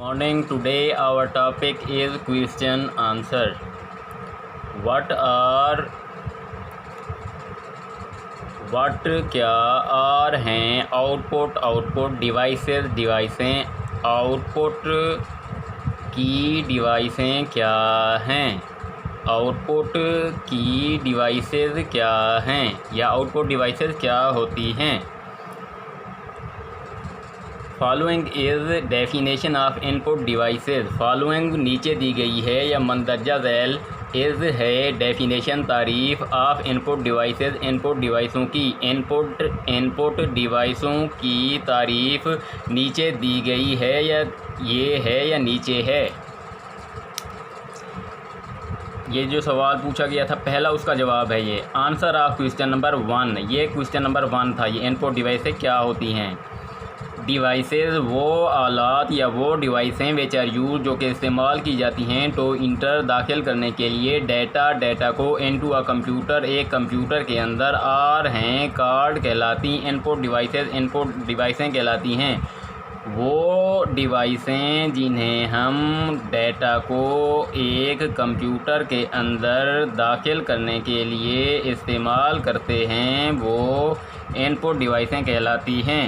Morning. Today our topic is question answer. what क्या are हैं output devices डिवाइसें output की डिवाइसें क्या हैं आउटपुट की डिवाइसेस क्या हैं या आउटपुट डिवाइसेस क्या होती हैं। Following is definition of input devices. Following नीचे दी गई है या मंदरजा झैल इज़ है डेफिनेशन तारीफ़ ऑफ इनपुट डिवाइसेस इनपुट डिवाइसों की इनपुट डिवाइसों की तारीफ़ नीचे दी गई है या ये है या नीचे है। ये जो सवाल पूछा गया था पहला उसका जवाब है ये आंसर ऑफ क्वेश्चन नंबर 1। ये क्वेश्चन नंबर 1 था। ये इनपुट डिवाइसेस क्या होती हैं। डिवाइसेस वो आलात या वो डिवाइसें विच आर यूज जो कि इस्तेमाल की जाती हैं तो इंटर दाखिल करने के लिए डाटा को इनटू अ कंप्यूटर एक कंप्यूटर के अंदर आर हैं कार्ड कहलाती इनपुट डिवाइसें कहलाती हैं। वो डिवाइसें जिन्हें हम डाटा को एक कंप्यूटर के अंदर दाखिल करने के लिए इस्तेमाल करते हैं वो इनपुट डिवाइसें कहलाती हैं।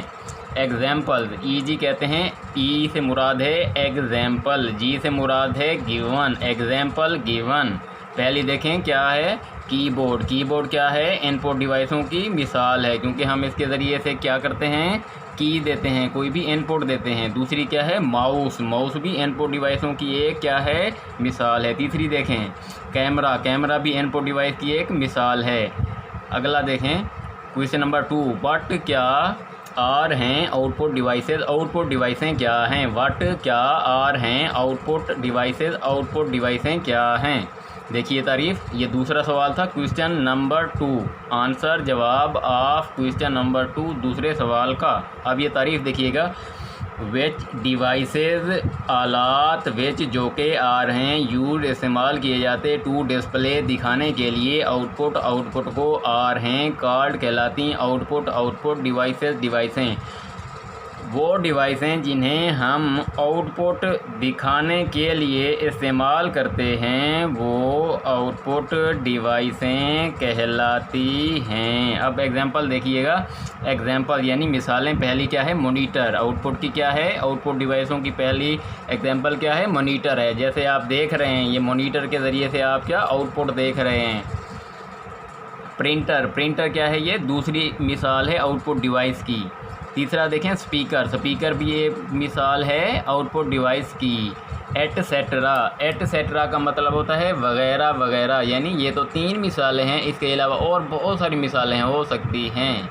एग्ज़ाम्पल जी कहते हैं। ई से मुराद है एग्ज़ाम्पल, जी से मुराद है गिवन। Example given. पहली देखें क्या है कीबोर्ड क्या है इनपुट डिवाइसों की मिसाल है क्योंकि हम इसके ज़रिए से क्या करते हैं की देते हैं कोई भी इनपुट देते हैं। दूसरी क्या है माउस भी इनपुट डिवाइसों की एक क्या है मिसाल है। तीसरी देखें कैमरा भी इनपुट डिवाइस की एक मिसाल है। अगला देखें क्वेश्चन नंबर 2 व्हाट क्या आर हैं आउटपुट डिवाइसें क्या हैं। व्हाट क्या आर हैं आउटपुट डिवाइसें क्या हैं। देखिए तारीफ़। ये दूसरा सवाल था क्वेश्चन नंबर 2 आंसर जवाब ऑफ क्वेश्चन नंबर 2 दूसरे सवाल का। अब ये तारीफ़ देखिएगा विच डिवाइसेस आलात विच जो के आर हैं यूज इस्तेमाल किए जाते टू डिस्प्ले दिखाने के लिए आउटपुट को आर हैं कार्ड कहलाती आउटपुट डिवाइसें वो डिवाइसें जिन्हें हम आउटपुट दिखाने के लिए इस्तेमाल करते हैं वो आउटपुट डिवाइसें कहलाती हैं। अब एग्जांपल देखिएगा। एग्जांपल यानी मिसालें। पहली क्या है मॉनिटर। आउटपुट की क्या है आउटपुट डिवाइसों की पहली एग्जांपल क्या है मॉनिटर है। जैसे आप देख रहे हैं ये मॉनिटर के ज़रिए से आप क्या आउटपुट देख रहे हैं। प्रिंटर क्या है ये दूसरी मिसाल है आउटपुट डिवाइस की। तीसरा देखें स्पीकर भी ये मिसाल है आउटपुट डिवाइस की। एटसेट्रा का मतलब होता है वगैरह यानी ये तो 3 मिसालें हैं। इसके अलावा और बहुत सारी मिसालें हो सकती हैं।